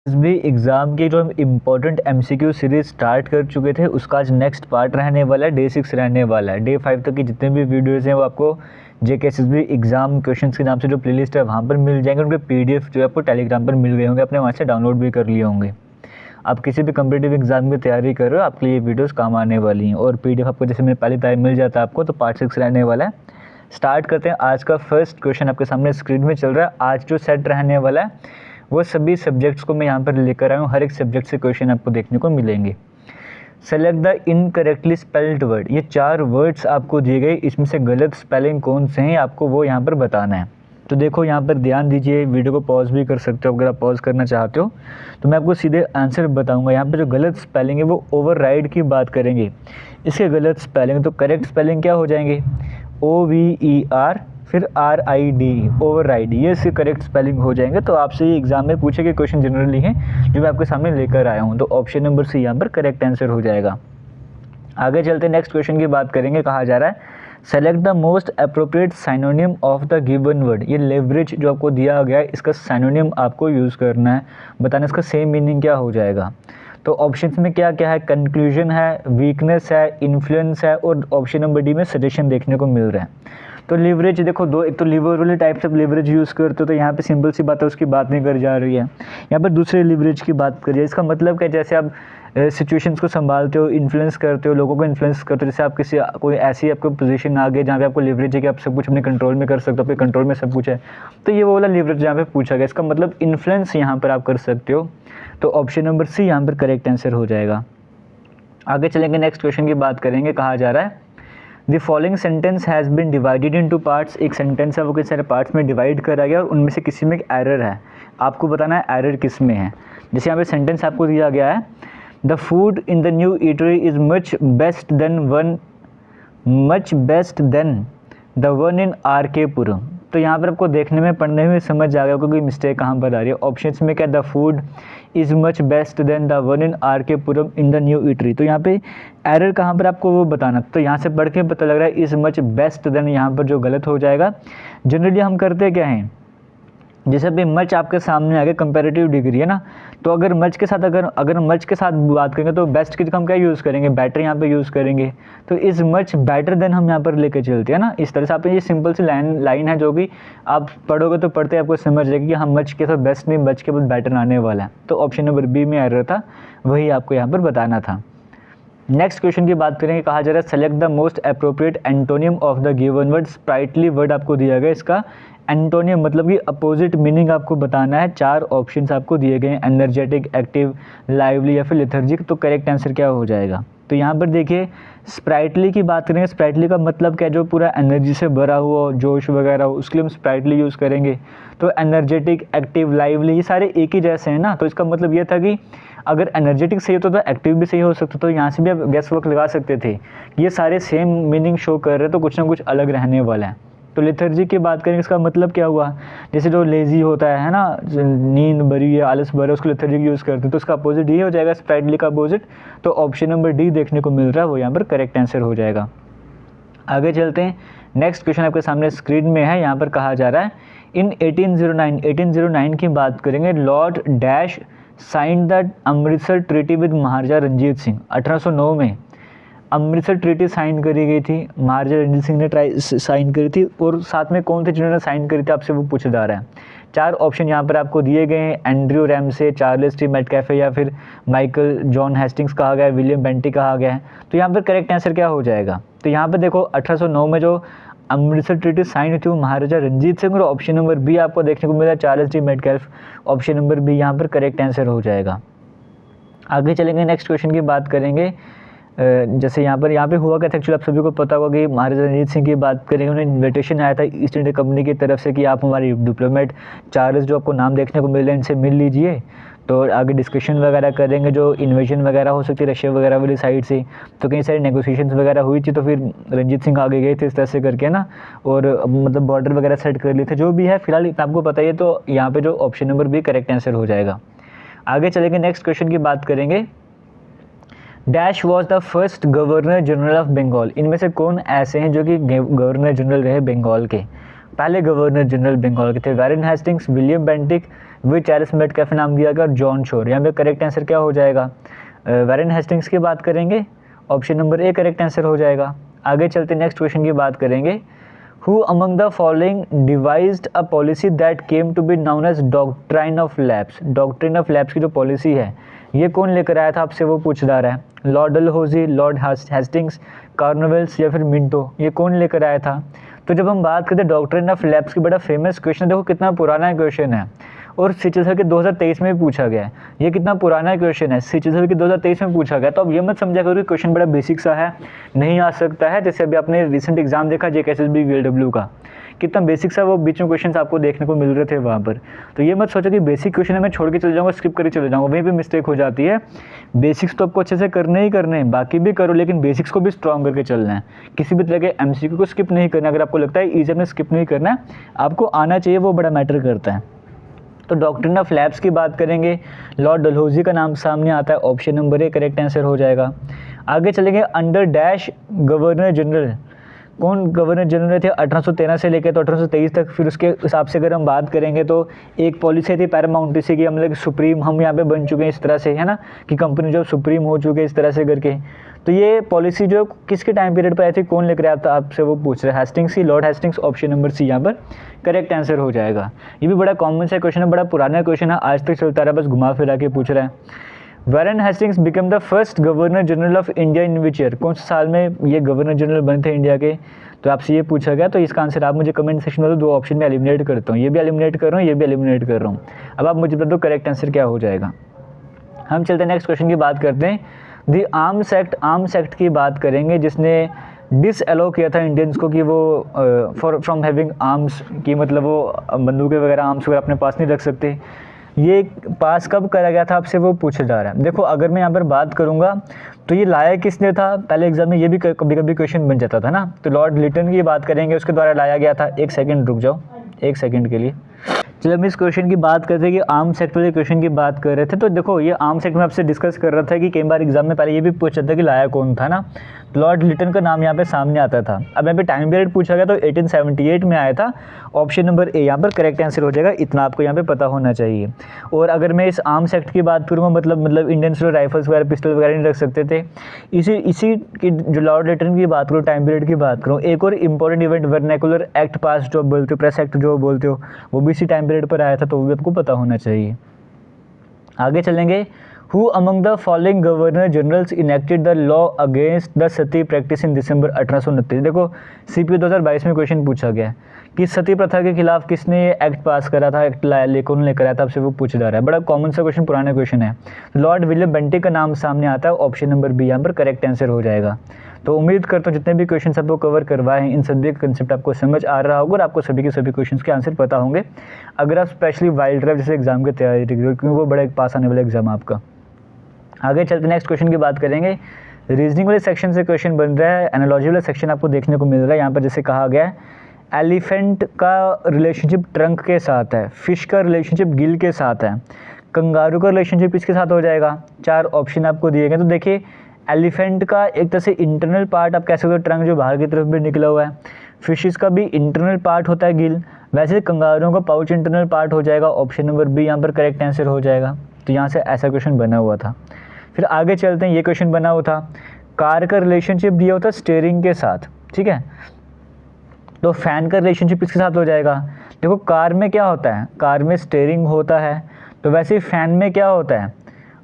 भी एग्ज़ाम के जो हम इम्पोर्टेंट एमसीक्यू सीरीज स्टार्ट कर चुके थे उसका आज नेक्स्ट पार्ट रहने वाला है, डे 6 रहने वाला है। डे 5 तक की जितने भी वीडियोज़ हैं वो आपको जेकेएसएसबी एग्ज़ाम क्वेश्चंस के नाम से जो प्लेलिस्ट है वहाँ पर मिल जाएंगे। उनके पीडीएफ जो है आपको टेलीग्राम पर मिल गए होंगे, अपने वहाँ से डाउनलोड भी कर लिए होंगे। आप किसी भी कम्पिटिटिव एग्जाम की तैयारी कर रहे हो, आपके लिए ये वीडियोज़ काम आने वाली हैं। और पीडीएफ आपको जैसे मैंने पहले टाइम मिल जाता है आपको, तो पार्ट 6 रहने वाला है। स्टार्ट करते हैं। आज का फर्स्ट क्वेश्चन आपके सामने स्क्रीन में चल रहा है। आज जो सेट रहने वाला है वो सभी सब्जेक्ट्स को मैं यहाँ पर लेकर आया हूँ। हर एक सब्जेक्ट से क्वेश्चन आपको देखने को मिलेंगे। Select the incorrectly spelled word. ये 4 वर्ड्स आपको दिए गए, इसमें से गलत स्पेलिंग कौन से हैं आपको वो यहाँ पर बताना है। तो देखो यहाँ पर ध्यान दीजिए, वीडियो को पॉज भी कर सकते हो अगर आप पॉज करना चाहते हो। तो मैं आपको सीधे आंसर बताऊंगा। यहाँ पर जो गलत स्पेलिंग है वो ओवरराइड की बात करेंगे। इसके गलत स्पेलिंग, तो करेक्ट स्पेलिंग क्या हो जाएंगे? OVER फिर RID, ओवरराइड, ये इसके करेक्ट स्पेलिंग हो जाएंगे। तो आपसे ये एग्जाम में पूछे गए क्वेश्चन जनरली हैं जो मैं आपके सामने लेकर आया हूँ। तो ऑप्शन नंबर सी यहाँ पर करेक्ट आंसर हो जाएगा। आगे चलते नेक्स्ट क्वेश्चन की बात करेंगे। कहा जा रहा है select the most appropriate synonym of the given word. ये लेवरेज जो आपको दिया गया है इसका साइनोनिम आपको यूज़ करना है, बताना इसका सेम मीनिंग क्या हो जाएगा। तो ऑप्शंस में क्या क्या है? कंक्लूजन है, वीकनेस है, इन्फ्लुएंस है, और ऑप्शन नंबर डी में सजेशन देखने को मिल रहा है। तो लीवरेज देखो दो, एक तो लीवर वाले टाइप से लीवरेज यूज़ करते हो, तो यहाँ पे सिंपल सी बात है, उसकी बात नहीं कर जा रही है। यहाँ पर दूसरे लीवरेज की बात करिए। इसका मतलब क्या? जैसे आप सिचुएशंस को संभालते हो, इन्फ्लुएंस करते हो, लोगों को इन्फ्लुएंस करते हो। जैसे आप किसी कोई ऐसी आपको पोजीशन आ गई जहाँ पे आपको लीवरेज है कि आप सब कुछ अपने कंट्रोल में कर सकते हो, अपने कंट्रोल में सब कुछ है, तो ये वो वाला लीवरेज जहाँ पे पूछा गया। इसका मतलब इन्फ्लुएंस यहाँ पर आप कर सकते हो। तो ऑप्शन नंबर सी यहाँ पर करेक्ट आंसर हो जाएगा। आगे चलेंगे, नेक्स्ट क्वेश्चन की बात करेंगे। कहा जा रहा है the following sentence has been divided into parts. एक सेंटेंस है वो किस सारे पार्ट्स में डिवाइड करा गया और उनमें से किसी में एक एरर है। आपको बताना है एरर किस में है। जैसे यहाँ पे सेंटेंस आपको दिया गया है, the food in the new eatery is much best than the one in RK Puram. तो यहाँ पर आपको देखने में, पढ़ने में समझ आ गया क्योंकि मिस्टेक कहाँ पर आ रही है। ऑप्शंस में क्या? The food is much best than the one in RK Puram in the new eatery. तो यहाँ पे एरर कहाँ पर आपको वो बताना। तो यहाँ से पढ़ के पता लग रहा है इज़ मच बेस्ट देन यहाँ पर जो गलत हो जाएगा। जनरली हम करते क्या हैं, जैसे अभी मच आपके सामने आ गया, कंपैरेटिव डिग्री है ना, तो अगर मच के साथ अगर मच के साथ बात करेंगे तो बेस्ट की जगह हम क्या यूज़ करेंगे? बेटर यहाँ पे यूज़ करेंगे। तो इज़ मच बेटर देन हम यहाँ पर लेके चलते हैं ना। इस तरह से आप ये सिंपल सी लाइन है जो कि आप पढ़ोगे तो पढ़ते आपको समझ जाएगी कि हम मच के साथ बेस्ट नहीं, मच के बाद बेटर आने वाला है। तो ऑप्शन नंबर बी में एरर था, वही आपको यहाँ पर बताना था। नेक्स्ट क्वेश्चन की बात करेंगे। कहा जा रहा है select the most appropriate antonym of the given word. Sprightly word आपको दिया गया, इसका एंटोनियम मतलब कि अपोजिट मीनिंग आपको बताना है। 4 ऑप्शंस आपको दिए गए हैं, एनर्जेटिक, एक्टिव, लाइवली या फिर लेथर्जिक। तो करेक्ट आंसर क्या हो जाएगा? तो यहाँ पर देखिए स्प्राइटली की बात करेंगे। स्प्राइटली का मतलब क्या? जो पूरा एनर्जी से भरा हुआ, जोश वगैरह हो, उसके लिए हम स्प्राइटली यूज़ करेंगे। तो एनर्जेटिक, एक्टिव, लाइवली ये सारे एक ही जैसे हैं ना। तो इसका मतलब ये था कि अगर एनर्जेटिक सही होता तो एक्टिव भी सही हो सकता। तो यहाँ से भी आप गेस वर्क लगा सकते थे, ये सारे सेम मीनिंग शो कर रहे हैं, तो कुछ ना कुछ अलग रहने वाला है। तो लेथर्जी की बात करेंगे, इसका मतलब क्या हुआ? जैसे जो लेज़ी होता है ना, नींद भरी है, आलस भरा है, उसको लेथर्जी यूज़ करते हैं। तो उसका अपोजिट ये हो जाएगा, स्प्राइटली का अपोजिट। तो ऑप्शन नंबर डी देखने को मिल रहा है, वो यहाँ पर करेक्ट आंसर हो जाएगा। आगे चलते हैं, नेक्स्ट क्वेश्चन आपके सामने स्क्रीन में है। यहाँ पर कहा जा रहा है इन 1809 की बात करेंगे। Lord dash sign the Amritsar treaty with Maharaja Ranjit Singh. 1809 में अमृतसर ट्रीटी साइन करी गई थी, महाराजा रंजीत सिंह ने साइन करी थी। और साथ में कौन थे जिन्होंने साइन करी थी, आपसे वो पूछा जा रहा है। 4 ऑप्शन यहाँ पर आपको दिए गए हैं, एंड्रयू रैमसे, चार्ल्स टी मेटकैफे या फिर माइकल जॉन हेस्टिंग्स कहा गया है, विलियम बेंटी कहा गया है। तो यहाँ पर करेक्ट आंसर क्या हो जाएगा? तो यहाँ पर देखो 1809 में जो अमृतसर ट्रीटी साइन हुई थी वो महाराजा रंजीत सिंह, और ऑप्शन नंबर बी आपको देखने को मिला Charles T Metcalfe. Option number B यहाँ पर करेक्ट आंसर हो जाएगा। आगे चलेंगे, नेक्स्ट क्वेश्चन की बात करेंगे। जैसे यहाँ पे हुआ क्या था, एक्चुअली आप सभी को पता होगा कि महाराजा रंजीत सिंह की बात करेंगे, उन्हें इन्विटेशन आया था ईस्ट इंडिया कंपनी की तरफ से कि आप हमारे डिप्लोमेट चार्ल्स जो आपको नाम देखने को मिल रहे हैं इनसे मिल लीजिए। तो आगे डिस्कशन वगैरह करेंगे, जो इन्वेजन वगैरह हो सकती है रशिया वगैरह वाली साइड से। तो कई सारी नेगोशिएशंस वगैरह हुई थी, तो फिर रंजीत सिंह आगे गए थे इस तरह से करके ना, और मतलब बॉर्डर वगैरह सेट कर लिए थे। जो भी है फिलहाल इतना आपको पता ही है, तो यहाँ पे जो option number B correct answer हो जाएगा। आगे चलेंगे, नेक्स्ट क्वेश्चन की बात करेंगे। Dash was the first governor general of Bengal. इनमें से कौन ऐसे हैं जो कि गवर्नर जनरल रहे बंगाल के? पहले गवर्नर जनरल बंगाल के थे। वैरेन हेस्टिंग्स, विलियम बेंटिक, विच चार्ल्स मेटकाफ नाम दिया गया और जॉन शोर। यहाँ पे करेक्ट आंसर क्या हो जाएगा, वॉरेन हेस्टिंग्स की बात करेंगे, option number A correct answer हो जाएगा। आगे चलते नेक्स्ट क्वेश्चन की बात करेंगे। Who among the following devised a policy that came to be known as doctrine of lapse? Doctrine of lapse की जो पॉलिसी है ये कौन लेकर आया था, आपसे वो पूछ जा रहा है। लॉर्ड डलहौजी, लॉर्ड हेस्टिंग्स, कॉर्नवेल्स या फिर मिंटो, ये कौन लेकर आया था। तो जब हम बात करते हैं डॉक्ट्रिन ऑफ लैप्स की, बड़ा फेमस क्वेश्चन है, देखो कितना पुराना क्वेश्चन है और सिचुएशन के 2023 में भी पूछा गया है। ये कितना पुराना क्वेश्चन है, सिचुएशन के 2023 में पूछा गया। तो अब ये मत समझा करो कि क्वेश्चन बड़ा बेसिक सा है, नहीं आ सकता है। जैसे अभी आपने रिसेंट एग्जाम देखा JKSSB VLW का, कितना बेसिक सा वो बीच में क्वेश्चन आपको देखने को मिल रहे थे वहाँ पर। तो ये मत सोचो कि बेसिक क्वेश्चन है मैं छोड़ के चले जाऊँगा, स्किप करके चले जाऊँगा, वहीं पर मिस्टेक हो जाती है। बेसिक्स तो आपको अच्छे से करने ही करने हैं, बाकी भी करो, लेकिन बेसिक्स को भी स्ट्रॉन्ग करके चलना है। किसी भी तरह के MCQ को स्किप नहीं करना। अगर आपको लगता है ईजी में स्किप नहीं करना है, आपको आना चाहिए, वो बड़ा मैटर करता है। तो डॉक्ट्रिन ऑफ लैप्स की बात करेंगे, लॉर्ड डलहौजी का नाम सामने आता है, option number A correct answer हो जाएगा। आगे चलेंगे, अंडर डैश गवर्नर जनरल, कौन गवर्नर जनरल थे 1813 से लेकर तो 1823 तक। फिर उसके हिसाब से अगर हम बात करेंगे तो एक पॉलिसी थी पैरामाउंटेसी की, मतलब सुप्रीम हम यहाँ पे बन चुके हैं इस तरह से, है ना, कि कंपनी जो सुप्रीम हो चुके हैं इस तरह से करके। तो ये पॉलिसी जो किसके टाइम पीरियड पर आई थी, कौन लेकर आया था, आपसे वो पूछ रहे हैं। हेस्टिंग्स ही, Lord Hastings, option number C यहाँ पर करेक्ट आंसर हो जाएगा। ये भी बड़ा कॉमन सा क्वेश्चन है, बड़ा पुराना क्वेश्चन है, आज तक चलता रहा, बस घुमा फिरा के पूछ रहा है। Warren Hastings become the first governor general of India in which year, कौन से साल में ये गवर्नर जनरल बने थे इंडिया के। तो आपसे ये पूछा गया, तो इसका आंसर आप मुझे कमेंट सेक्शन में दो ऑप्शन में एलिमिनेट करता हूँ, ये भी एलिमिनेट कर रहा हूँ, ये भी एलिमिनेट कर रहा हूँ। अब आप मुझे बता दो करेक्ट आंसर क्या हो जाएगा। हम चलते हैं नेक्स्ट क्वेश्चन की बात करते हैं। दी आर्म्स एक्ट, आर्म्स एक्ट की बात करेंगे जिसने डिसअलाउ किया था इंडियंस को कि वो फ्रॉम हैविंग आर्म्स, की मतलब वो बंदूकें वगैरह, आर्म्स वगैरह अपने पास नहीं रख सकते। ये पास कब करा गया था, आपसे वो पूछा जा रहा है। देखो अगर मैं यहाँ पर बात करूँगा तो ये लाया किसने था, पहले एग्जाम में ये भी कभी कभी क्वेश्चन बन जाता था ना। तो लॉर्ड लिटन की बात करेंगे, उसके द्वारा लाया गया था। एक सेकंड रुक जाओ, एक सेकंड के लिए। चलो हम इस क्वेश्चन की बात करते हैं कि आर्म्स एक्ट वाले क्वेश्चन की बात कर रहे थे। तो देखो ये आर्म्स एक्ट में आपसे डिस्कस कर रहा था कि कई बार एग्जाम में पहले ये भी पूछा था कि लाया कौन था ना। लॉर्ड लिटन का नाम यहाँ पे सामने आता था। अब यहाँ पे टाइम पीरियड पूछा गया तो 1878 में आया था, ऑप्शन नंबर ए यहाँ पर करेक्ट आंसर हो जाएगा। इतना आपको यहाँ पे पता होना चाहिए। और अगर मैं इस आर्म्स एक्ट की बात करूँगा, मतलब इंडियंस लोग राइफल्स वगैरह पिस्टल वगैरह नहीं रख सकते थे। इसी की जो लॉर्ड लिटन की बात करूँ, टाइम पीरियड की बात करूँ, एक और इंपॉर्टेंट इवेंट वर्नैकुलर एक्ट पास जो बोलते हो, प्रेस एक्ट जो बोलते हो, वो भी इसी टाइम पीरियड पर आया था, तो वो भी आपको पता होना चाहिए। आगे चलेंगे। Who among the following governor generals enacted the law against the sati practice in December 1829। देखो CP 2022 में क्वेश्चन पूछा गया कि सती प्रथा के खिलाफ किसने एक्ट पास करा था, एक्ट कौन लेकर आया था, आपसे वो पूछा जा रहा है। बड़ा कॉमन सा क्वेश्चन, पुराना क्वेश्चन है। लॉर्ड विलियम बेंटिक का नाम सामने आता है, ऑप्शन नंबर बी यहाँ पर करेक्ट आंसर हो जाएगा। तो उम्मीद करता हूँ जितने भी क्वेश्चन आपको कवर करवाए हैं इन सभी का कंसेप्ट आपको समझ आ रहा होगा और आपको सभी के सभी क्वेश्चंस के आंसर पता होंगे। अगर आप स्पेशली वाइल्ड ड्राइव जैसे एग्जाम की तैयारी कर रहे हो, क्योंकि वो बड़ा एक पास आने वाला एग्जाम आपका। आगे चलते नेक्स्ट क्वेश्चन की बात करेंगे। रीजनिंग वाले सेक्शन से क्वेश्चन बन रहा है, एनालॉजी वाला सेक्शन आपको देखने को मिल रहा है। यहाँ पर जैसे कहा गया है, एलिफेंट का रिलेशनशिप ट्रंक के साथ है, फिश का रिलेशनशिप गिल के साथ है, कंगारू का रिलेशनशिप किसके साथ हो जाएगा। 4 ऑप्शन आपको दिए गए। तो देखिए एलिफेंट का एक तरह से इंटरनल पार्ट आप कह सकते हो, ट्रंक जो बाहर की तरफ भी निकला हुआ है। फिशेस का भी इंटरनल पार्ट होता है गिल, वैसे कंगारुओं का पाउच इंटरनल पार्ट हो जाएगा। ऑप्शन नंबर बी यहाँ पर करेक्ट आंसर हो जाएगा। तो यहाँ से ऐसा क्वेश्चन बना हुआ था। फिर आगे चलते हैं, ये क्वेश्चन बना हुआ था, कार का रिलेशनशिप दिया होता स्टीयरिंग के साथ, ठीक है। तो फैन का रिलेशनशिप किसके साथ हो जाएगा। देखो कार में क्या होता है, कार में स्टीयरिंग होता है, तो वैसे ही फैन में क्या होता है,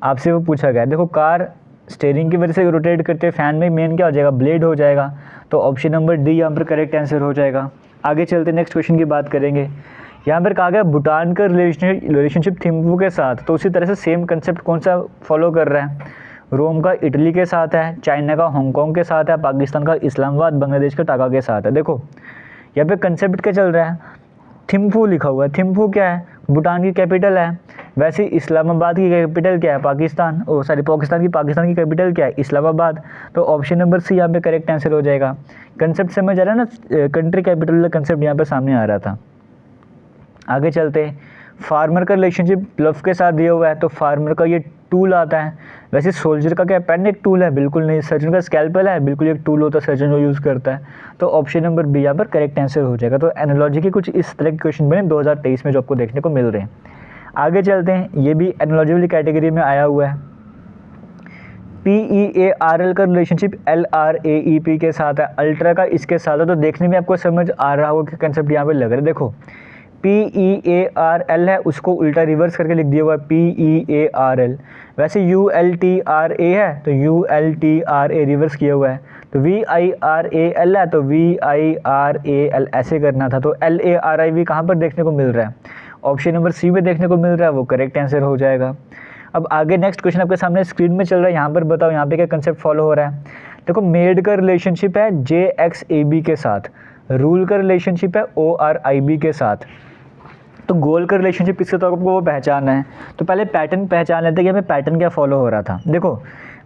आपसे वो पूछा गया। देखो कार स्टीयरिंग की वजह से रोटेट करते हैं, फैन में मेन क्या हो जाएगा, ब्लेड हो जाएगा। तो ऑप्शन नंबर डी यहाँ पर करेक्ट आंसर हो जाएगा। आगे चलते नेक्स्ट क्वेश्चन की बात करेंगे। यहाँ पर कहा गया भूटान का रिलेशनशिप थिम्पू के साथ, तो उसी तरह से सेम कंसेप्ट कौन सा फॉलो कर रहा है। रोम का इटली के साथ है, चाइना का हांगकांग के साथ है, पाकिस्तान का इस्लामाबाद, बांग्लादेश का ढाका के साथ है। देखो यहाँ पे कंसेप्ट क्या चल रहा है, थिम्पू लिखा हुआ है। थिम्पू क्या है, भूटान की कैपिटल है। वैसे इस्लामाबाद की कैपिटल क्या है, पाकिस्तान की कैपिटल क्या है, इस्लामाबाद। तो ऑप्शन नंबर सी यहाँ पे करेक्ट आंसर हो जाएगा। कंसेप्ट समझ आ रहा है ना, कंट्री कैपिटल का कंसेप्ट यहाँ पे सामने आ रहा था। आगे चलते हैं, फार्मर का रिलेशनशिप प्लव के साथ दिया हुआ है, तो फार्मर का ये टूल आता है। वैसे सोल्जर का क्या पेन एक टूल है, बिल्कुल नहीं। सर्जन का स्कैल्पेल है, बिल्कुल एक टूल होता है सर्जन जो यूज़ करता है। तो ऑप्शन नंबर बी यहाँ पर करेक्ट आंसर हो जाएगा। तो एनालॉजी के कुछ इस तरह के क्वेश्चन बने 2023 में जो आपको देखने को मिल रहे हैं। आगे चलते हैं, ये भी एनोलॉजी वाली कैटेगरी में आया हुआ है। PEARL का रिलेशनशिप LRAEP के साथ है, अल्ट्रा का इसके साथ है। तो देखने में आपको समझ आ रहा होगा कि कंसेप्ट यहाँ पे लग रहा है। देखो PEARL है, उसको उल्टा रिवर्स करके लिख दिया हुआ है PEARL। वैसे ULTRA है तो ULTRA रिवर्स किया हुआ है। तो VIRAL है तो VIRAL ऐसे करना था। तो LARIV कहाँ पर देखने को मिल रहा है? ऑप्शन नंबर सी में देखने को मिल रहा है, वो करेक्ट आंसर हो जाएगा। अब आगे नेक्स्ट क्वेश्चन आपके सामने स्क्रीन में चल रहा है, यहाँ पर बताओ यहाँ पे क्या कंसेप्ट फॉलो हो रहा है। देखो मेड का रिलेशनशिप है JXAB के साथ, रूल का रिलेशनशिप है ORIB के साथ। तो गोल का रिलेशनशिप किसके साथ आपको वो पहचानना है। तो पहले पैटर्न पहचान लेते हैं कि हमें पैटर्न क्या फॉलो हो रहा था। देखो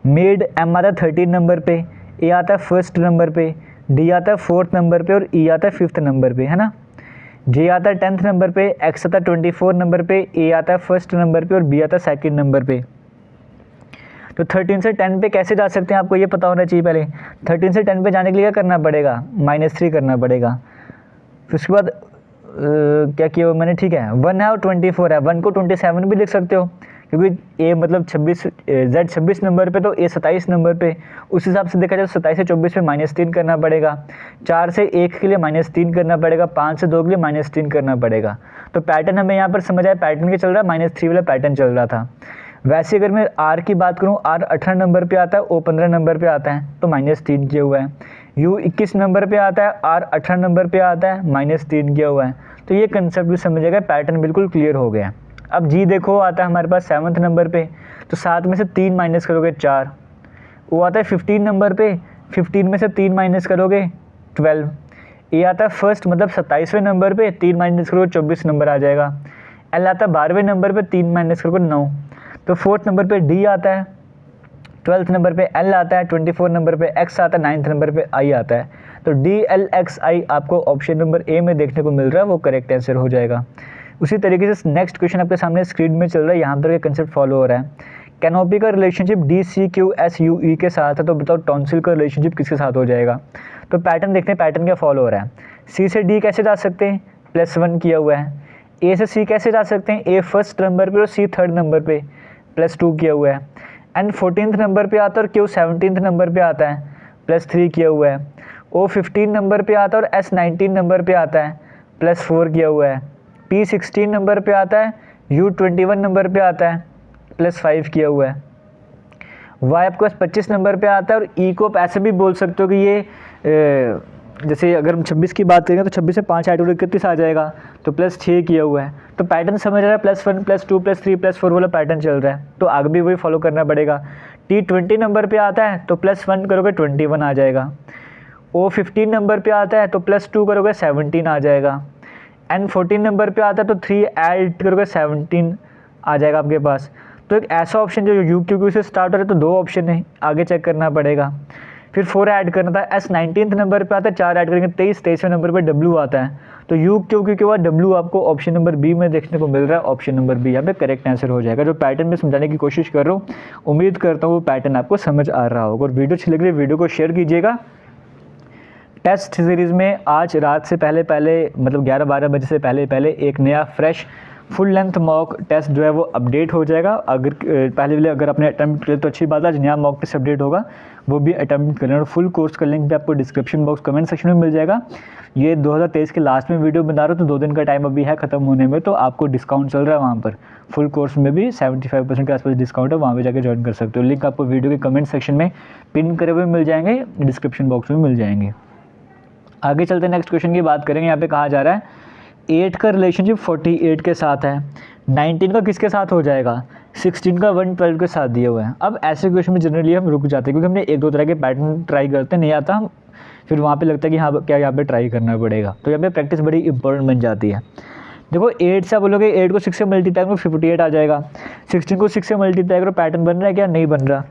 मेड M आता है 13 नंबर पे, A आता है फर्स्ट नंबर पे, D आता है 4th नंबर पे और E आता है 5th नंबर पे, है ना। J आता है 10th नंबर पे, X आता है 24 नंबर पे, A आता है फर्स्ट नंबर पे और B आता है सेकंड नंबर पे। तो 13 से 10 पे कैसे जा सकते हैं आपको ये पता होना चाहिए। पहले 13 से 10 पे जाने के लिए क्या करना पड़ेगा, -3 करना पड़ेगा। फिर उसके बाद क्या किया हुआ मैंने, ठीक है 1 है और 24 है, 1 को 27 भी लिख सकते हो क्योंकि A मतलब 26, Z 26 नंबर पे तो A 27 नंबर पे। उस हिसाब से देखा जाए तो 27 से 24 पे -3 करना पड़ेगा, 4 से 1 के लिए -3 करना पड़ेगा, 5 से 2 के लिए -3 करना पड़ेगा। तो पैटर्न हमें यहाँ पर समझ आया, पैटर्न क्या चल रहा है, -3 वाला पैटर्न चल रहा था। वैसे अगर मैं R की बात करूँ, R 18 नंबर पे आता है, O 15 नंबर पे आता है तो -3 किया हुआ है। U 21 नंबर पे आता है, R 18 नंबर पे आता है, -3 किया हुआ है। तो ये कंसेप्ट भी समझेगा, पैटर्न बिल्कुल क्लियर हो गया। अब G देखो आता है हमारे पास 7th नंबर पे, तो 7 में से 3 माइनस करोगे 4। वो आता है 15 नंबर पे, 15 में से 3 माइनस करोगे 12। ए आता है फर्स्ट मतलब 27वें नंबर पे, 3 माइनस करोगे 24 नंबर आ जाएगा। L आता है 12वें नंबर पे, 3 माइनस करोगे 9। तो 4th नंबर पे D आता है, 12th नंबर पे L आता है, 24 नंबर पे X आता है, 9th नंबर पे I आता है। तो DLXI आपको ऑप्शन नंबर ए में देखने को मिल रहा है, वो करेक्ट आंसर हो जाएगा। उसी तरीके से नेक्स्ट क्वेश्चन आपके सामने स्क्रीन में चल रहा है, यहाँ पर कंसेप्ट फॉलो हो रहा है। कैनोपी का रिलेशनशिप DCQSUE के साथ है, तो बताओ टॉन्सिल का रिलेशनशिप किसके साथ हो जाएगा। तो पैटर्न देखते हैं, पैटर्न क्या फॉलो हो रहा है। C से D कैसे जा सकते हैं, +1 किया हुआ है। A से C कैसे जा सकते हैं, A फर्स्ट नंबर पे और C थर्ड नंबर पे, +2 किया हुआ है। N 14th नंबर पे आता है और Q 17th नंबर पे आता है, +3 किया हुआ है। O 15 नंबर पे आता है और S 19 नंबर पे आता है, +4 किया हुआ है। P 16 नंबर पे आता है, U 21 नंबर पे आता है, +5 किया हुआ है। Y आपके पास 25 नंबर पे आता है और E को आप ऐसे भी बोल सकते हो कि ये जैसे अगर हम 26 की बात करेंगे तो 26 से 5 ऐड 31 आ जाएगा, तो +6 किया हुआ है। तो पैटर्न समझ रहा है, +1 +2 +3 +4 वाला पैटर्न चल रहा है, तो आगे भी वही फॉलो करना पड़ेगा। T 20 नंबर पे आता है तो +1 करोगे 21 आ जाएगा। O 15 नंबर पे आता है तो +2 करोगे 17 आ जाएगा। N 14 नंबर पे आता है तो 3 ऐड करोगे 17 आ जाएगा आपके पास। तो एक ऐसा ऑप्शन जो UQQ से स्टार्ट हो रहा है, तो 2 ऑप्शन है, आगे चेक करना पड़ेगा। फिर 4 ऐड करना था, S 19th नंबर पे आता है, 4 ऐड करेंगे 23वें नंबर पे W आता है। तो UQQ के बाद W आपको ऑप्शन नंबर बी में देखने को मिल रहा है, ऑप्शन नंबर बी यहाँ पे करेक्ट आंसर हो जाएगा। जो पैटर्न में समझाने की कोशिश कर रहा हूँ, उम्मीद करता हूँ वो पैटर्न आपको समझ आ रहा होगा। और वीडियो अच्छी लग रही है, वीडियो को शेयर कीजिएगा। टेस्ट सीरीज़ में आज रात से पहले मतलब 11-12 बजे से पहले एक नया fresh full length mock test जो है वो अपडेट हो जाएगा। अगर पहले वाले अगर आपने अटैम्प्ट किया तो अच्छी बात है, आज नया मॉक टेस्ट अपडेट होगा, वो भी अटैम्प्ट करें। और फुल कोर्स का लिंक भी आपको डिस्क्रिप्शन बॉक्स कमेंट सेक्शन में मिल जाएगा। ये 2023 के लास्ट में वीडियो बना रहा हूँ, तो 2 दिन का टाइम अभी है ख़त्म होने में, तो आपको डिस्काउंट चल रहा है वहाँ पर। फुल कोर्स में भी 75% के आसपास डिस्काउंट है, वहाँ पर जाकर ज्वाइन कर सकते हो। लिंक आपको वीडियो के कमेंट सेक्शन में पिन करे हुए मिल जाएंगे, डिस्क्रिप्शन बॉक्स में मिल जाएंगे। आगे चलते नेक्स्ट क्वेश्चन की बात करेंगे। यहाँ पे कहा जा रहा है 8 का रिलेशनशिप 48 के साथ है, 19 का किसके साथ हो जाएगा, 16 का 112 के साथ दिया हुआ है। अब ऐसे क्वेश्चन में जनरली हम रुक जाते हैं क्योंकि हमने 1-2 तरह के पैटर्न ट्राई करते नहीं आता, हम फिर वहाँ पे लगता है कि हाँ क्या यहाँ पे ट्राई करना पड़ेगा, तो यहाँ पे प्रैक्टिस बड़ी इंपॉर्टेंट बन जाती है। देखो 8 से बोलोगे, 8 को 6 से मल्टीप्लाई करो 58 आ जाएगा। 16 को 6 से मल्टीप्लाई करो, पैटर्न बन रहा है क्या, नहीं बन रहा।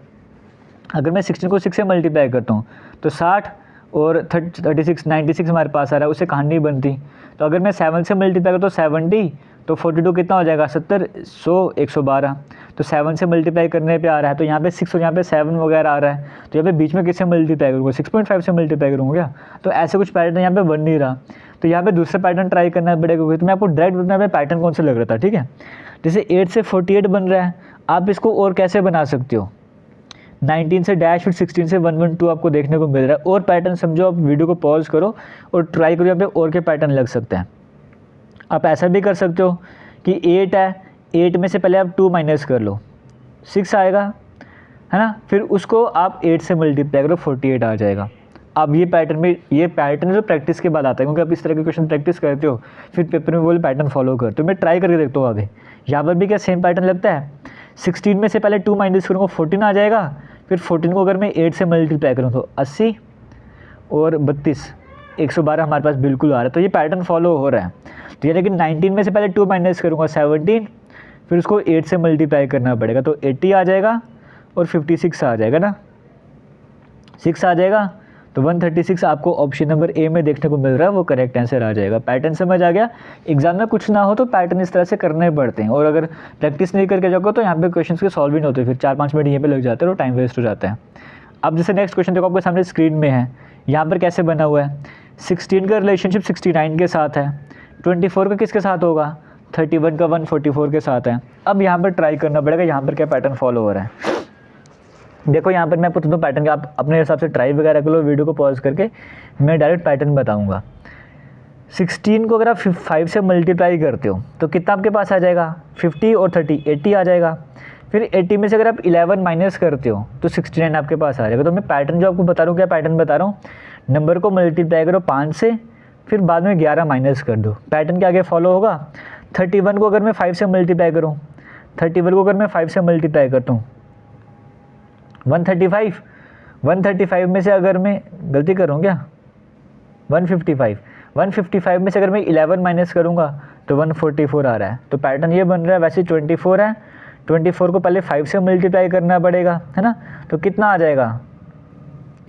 अगर मैं 16 को 6 से मल्टीप्लाई करता हूँ तो 60 और 36 96 हमारे पास आ रहा है, उससे कहानी नहीं बनती। तो अगर मैं 7 से मल्टीप्लाई करता हूँ तो 70, तो 42 कितना हो जाएगा 70, 100, 112, तो 7 से मल्टीप्लाई करने पे आ रहा है, तो यहाँ पे 6 और यहाँ पे 7 वगैरह आ रहा है, तो यहाँ पे बीच में किससे मल्टीप्लाई करूँगा, 6.5 से मल्टीप्लाई करूँगा क्या। तो ऐसे कुछ पैटर्न यहाँ पे बन नहीं रहा, तो यहाँ पे दूसरा पैटर्न ट्राई करना पड़ेगा। तो मैं आपको डायरेक्ट बताऊँ यहाँ पे पैटर्न कौन सा लग रहा था, ठीक है। जैसे 8 से 48 बन रहा है, आप इसको और कैसे बना सकते हो, 19 से डैश, फिर 16 से 112 आपको देखने को मिल रहा है। और पैटर्न समझो, आप वीडियो को पॉज करो और ट्राई करो, यहाँ पे और के पैटर्न लग सकते हैं। आप ऐसा भी कर सकते हो कि 8 है, 8 में से पहले आप 2 माइनस कर लो, 6 आएगा, है ना, फिर उसको आप 8 से मल्टीप्लाई करो, 48 आ जाएगा। अब ये पैटर्न जो प्रैक्टिस के बाद आता है, क्योंकि आप इस तरह के क्वेश्चन प्रैक्टिस करते हो, फिर पेपर में वो पैटर्न फॉलो करते हो। मैं ट्राई करके देखता हूँ आगे, यहाँ पर भी क्या सेम पैटर्न लगता है। 16 में से पहले 2 माइनस करूँगा, 14 आ जाएगा, फिर 14 को अगर मैं 8 से मल्टीप्लाई करूँ तो 80 और 32, 112 हमारे पास बिल्कुल आ रहा है। तो ये पैटर्न फॉलो हो रहा है। तो यानी कि 19 में से पहले 2 माइनस करूँगा 17, फिर उसको 8 से मल्टीप्लाई करना पड़ेगा, तो 80 आ जाएगा और 56 आ जाएगा ना, 6 आ जाएगा, तो 136 आपको ऑप्शन नंबर ए में देखने को मिल रहा है, वो करेक्ट आंसर आ जाएगा। पैटर्न समझ आ गया। एग्जाम में कुछ ना हो तो पैटर्न इस तरह से करने पड़ते हैं, और अगर प्रैक्टिस नहीं करके जाओगे तो यहाँ पे क्वेश्चन के सॉल्व भी नहीं होते, फिर 4-5 मिनट यहीं पे लग जाते हैं और टाइम वेस्ट हो जाता है। अब जैसे नेक्स्ट क्वेश्चन देखो, आपके सामने स्क्रीन में है, यहाँ पर कैसे बना हुआ है, 16 का रिलेशनशिप 69 के साथ है, 24 का किसके साथ होगा, 31 का 144 के साथ है। अब यहाँ पर ट्राई करना पड़ेगा, यहाँ पर क्या पैटर्न फॉलो हो रहा है। देखो यहाँ पर मैं पूछता हूँ पैटर्न का, आप अपने हिसाब से ट्राई वगैरह कर लो, वीडियो को पॉज करके मैं डायरेक्ट पैटर्न बताऊँगा। 16 को अगर आप 5 से मल्टीप्लाई करते हो तो कितना आपके पास आ जाएगा, 50 और 30, 80 आ जाएगा। फिर 80 में से अगर आप 11 माइनस करते हो तो 69 आपके पास आ जाएगा। तो मैं पैटर्न जो आपको बता रहा हूँ, क्या पैटर्न बता रहा हूँ, नंबर को मल्टीप्लाई करो 5 से, फिर बाद में 11 माइनस कर दो। पैटर्न के आगे फॉलो होगा। 31 को अगर मैं 5 से मल्टीप्लाई करूँ, 31 को अगर मैं 5 से मल्टीप्लाई करता हूँ 135 में से अगर मैं गलती करूँ क्या, 155 में से अगर मैं 11 माइनस करूँगा तो 144 आ रहा है। तो पैटर्न ये बन रहा है। वैसे 24 है, 24 को पहले 5 से मल्टीप्लाई करना पड़ेगा, है ना, तो कितना आ जाएगा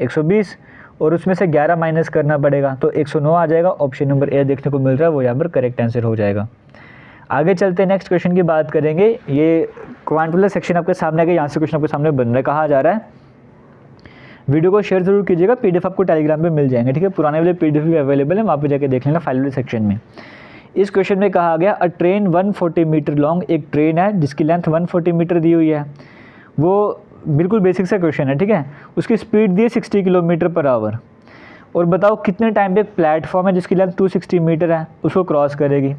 120, और उसमें से 11 माइनस करना पड़ेगा, तो 109 आ जाएगा। ऑप्शन नंबर ए देखने को मिल रहा है, वो यहाँ पर करेक्ट आंसर हो जाएगा। आगे चलते हैं, नेक्स्ट क्वेश्चन की बात करेंगे। ये क्वांटुलर सेक्शन आपके सामने आ गया, यहाँ से क्वेश्चन आपके सामने बन रहा है। कहा जा रहा है, वीडियो को शेयर जरूर कीजिएगा, पीडीएफ आपको टेलीग्राम पे मिल जाएंगे, ठीक है। पुराने वाले पीडीएफ भी अवेलेबल है, वहाँ पे जाके देख लेना फाइल वाले सेक्शन में। इस क्वेश्चन में कहा गया, अ ट्रेन 140 मीटर लॉन्ग, एक ट्रेन है जिसकी लेंथ 140 मीटर दी हुई है। वो बिल्कुल बेसिक सा क्वेश्चन है, ठीक है। उसकी स्पीड दी है 60 किलोमीटर पर आवर, और बताओ कितने टाइम पे एक प्लेटफॉर्म है जिसकी लेंथ 260 मीटर है उसको क्रॉस करेगी।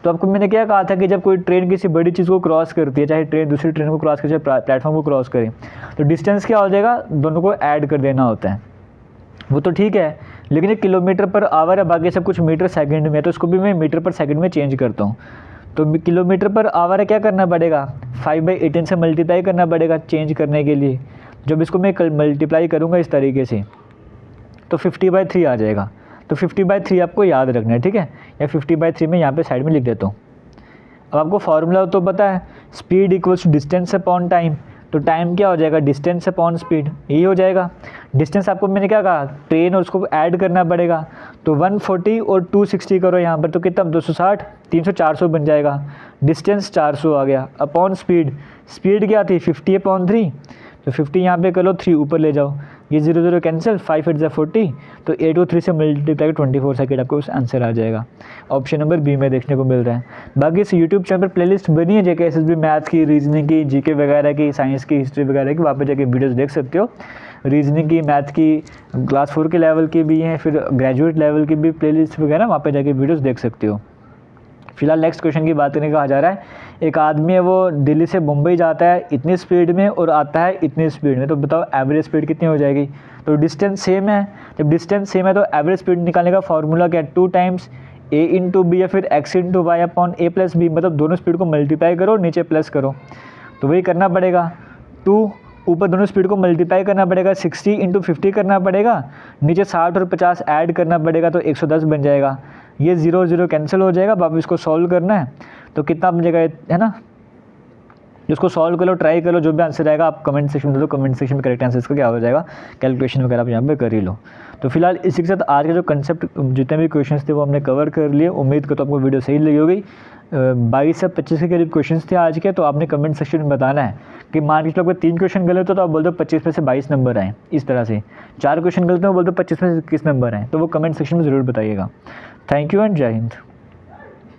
तो आपको मैंने क्या कहा था कि जब कोई ट्रेन किसी बड़ी चीज़ को क्रॉस करती है, चाहे ट्रेन दूसरी ट्रेन को क्रॉस करे, चाहे प्लेटफॉर्म को क्रॉस करे, तो डिस्टेंस क्या हो जाएगा, दोनों को ऐड कर देना होता है। वो तो ठीक है, लेकिन ये किलोमीटर पर आवर है, बाकी सब कुछ मीटर सेकंड में है, तो इसको भी मैं मीटर पर सेकंड में चेंज करता हूँ। तो किलोमीटर पर आवर है, क्या करना पड़ेगा, 5/18 से मल्टीप्लाई करना पड़ेगा चेंज करने के लिए। जब इसको मैं मल्टीप्लाई करूँगा इस तरीके से तो 50/3 आ जाएगा। तो 50/3 आपको याद रखना है, ठीक है, या 50/3 में यहाँ पे साइड में लिख देता हूँ। अब आपको फॉर्मूला तो पता है, speed equals to distance upon time. तो टाइम क्या हो जाएगा, डिस्टेंस अपॉन स्पीड, यही हो जाएगा। डिस्टेंस आपको मैंने क्या कहा, ट्रेन और उसको ऐड करना पड़ेगा, तो 140 और 260 करो यहाँ पर, तो कितना 260, 300, 400 बन जाएगा। डिस्टेंस 400 आ गया, अपॉन स्पीड, स्पीड क्या थी 50/3, तो 50 यहाँ पे कर लो, 3 ऊपर ले जाओ, ये 0 0 कैंसिल, 5 8 40, तो 8 को 3 से मल्टीप्लाई 24 सेकेंड आपको आंसर आ जाएगा। ऑप्शन नंबर बी में देखने को मिल रहा है। बाकी इस यूट्यूब चैनल पर प्लेलिस्ट बनी है जेके एसएसबी मैथ की, रीजनिंग की, जीके वगैरह की, साइंस की, हिस्ट्री वगैरह की, वहाँ पर जाके वीडियोज़ देख सकते हो। रीजनिंग की, मैथ की, क्लास 4 के लेवल की भी हैं, फिर ग्रेजुएट लेवल की भी प्लेलिस्ट वगैरह, वहाँ पर जाके वीडियोज़ देख सकते हो। फिलहाल नेक्स्ट क्वेश्चन की बात करने कहा जा रहा है, एक आदमी है वो दिल्ली से मुंबई जाता है इतनी स्पीड में और आता है इतनी स्पीड में, तो बताओ एवरेज स्पीड कितनी हो जाएगी। तो डिस्टेंस सेम है, जब डिस्टेंस सेम है तो एवरेज स्पीड निकालने का फॉर्मूला क्या है, 2 टाइम्स a इंटू बी या फिर x into Y upon a plus B, मतलब दोनों स्पीड को मल्टीप्लाई करो और नीचे प्लस करो, तो वही करना पड़ेगा। 2 ऊपर दोनों स्पीड को मल्टीप्लाई करना पड़ेगा, 60 इंटू 50 करना पड़ेगा, नीचे 60 और 50 ऐड करना पड़ेगा, तो 110 बन जाएगा। ये 0 0 कैंसिल हो जाएगा। अब आप इसको सॉल्व करना है तो कितना बन जाएगा, है ना, जिसको सॉल्व कर लो, ट्राई कर लो, जो भी आंसर आएगा आप कमेंट सेक्शन में दे दो, कमेंट सेक्शन में करेक्ट आंसर इसका क्या हो जाएगा, कैलकुलेशन वगैरह आप यहाँ पे कर ही लो। तो फिलहाल इसी के साथ आज के जो कंसेप्ट जितने भी क्वेश्चंस थे वो हमने कवर कर लिए। उम्मीद करता हूँ आपको वीडियो सही लगी होगी। 22 से 25 के करीब क्वेश्चंस थे आज के। तो आपने कमेंट सेक्शन में बताना है कि मान के चलो आपके 3 क्वेश्चन गलत हो तो आप बोल दो 25 में से 22 नंबर आए, इस तरह से 4 क्वेश्चन गलत हो बोल दो 25 में से किस नंबर आए, तो वो कमेंट सेक्शन में ज़रूर बताइएगा। थैंक यू एंड जय हिंद।